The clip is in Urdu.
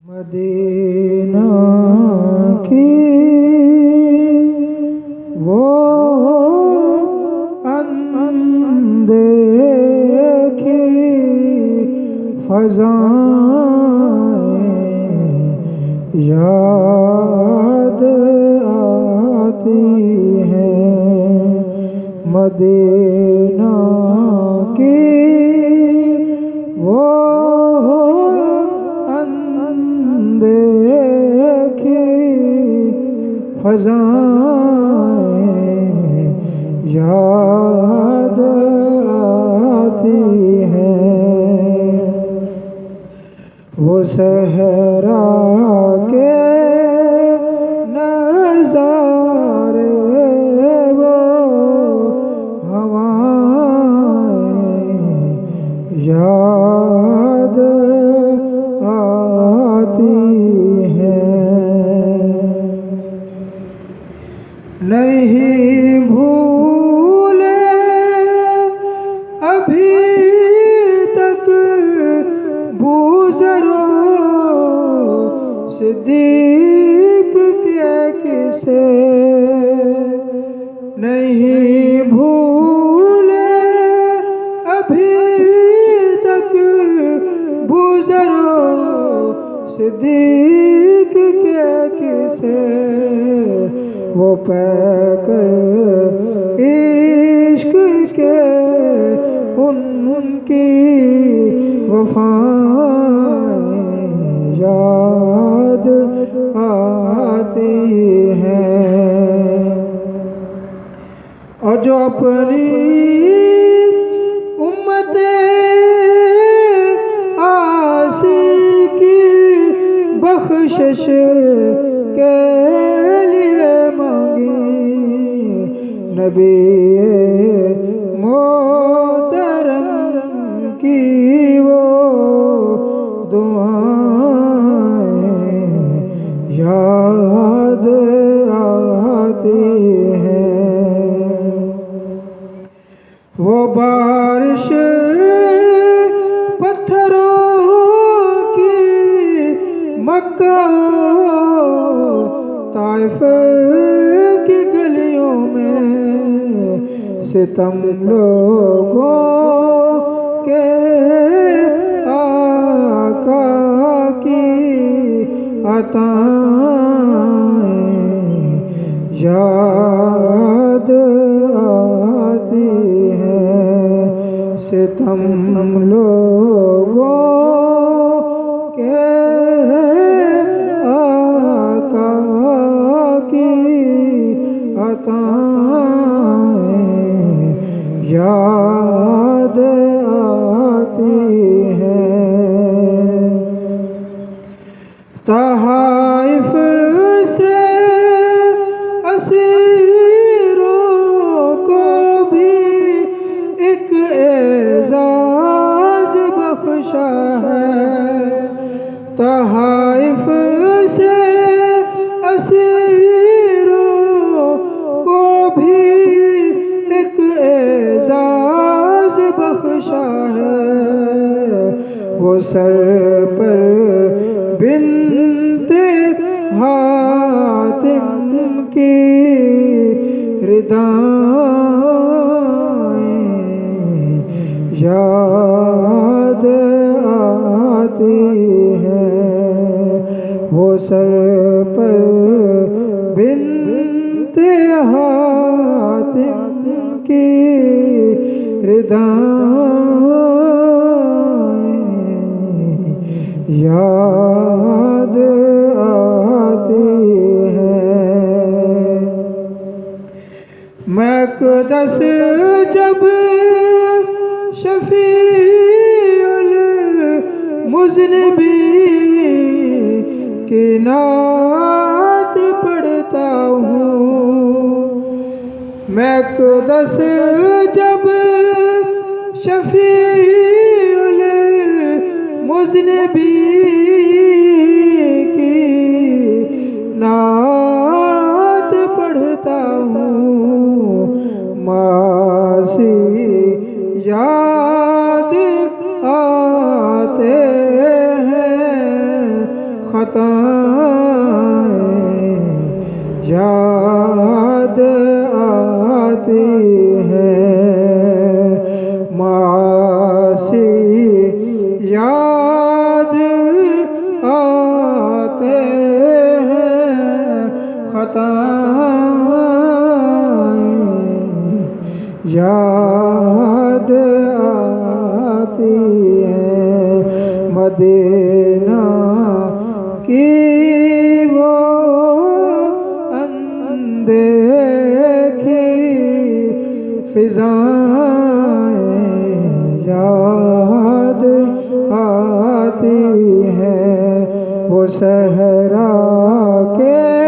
مدینہ کی وہ اندیکھی فضائیں یاد آتی ہیں، مدینہ کی وہ فضائیں یاد آتی ہیں، وہ صحرا کے نظارے، وہ ہوائیں یاد آتی ہیں، نہیں بھولے ابھی تک بوزرو صدیق کے کسے، نہیں بھولے ابھی تک بوزرو صدیق کے کسے، وہ پیکر عشق کے ان کی وفائیں یاد آتی ہیں، اور جو اپنی امت آسی کی بخشش کے نبی محترم کی وہ دعائیں یاد آتی ہیں، وہ بارش پتھروں کی مکہ طائف کی گلیوں میں، ستم لوگوں کے آقا کی عطائیں یاد آتی ہیں، ستم لوگوں کے آقا کی عطائیں یاد آتی ہیں، طائف سے اسیروں کو بھی ایک اعزاز بخشا ہے، طائف سے اسیروں کو بھی ایک اعزاز بخشا ہے، وہ سر پر بنت حاتم کی ردائیں یاد آتی ہیں، وہ سر پر بنت حاتم کی ردائیں یاد آتی ہیں، مقدس جب شفیع المذنبین کی نعت پڑھتا ہوں، مقدس جب شفیع المذنبین کی نعت پڑھتا ہوں، معاصی یاد آتے ہیں، خطائیں یاد آتی ہیں، معاصی یاد آتے ہیں، خطائیں یاد آتی ہیں، مدینہ کی وہ اندیکھی فضائیں یاد آتی ہیں، وہ صحرا کے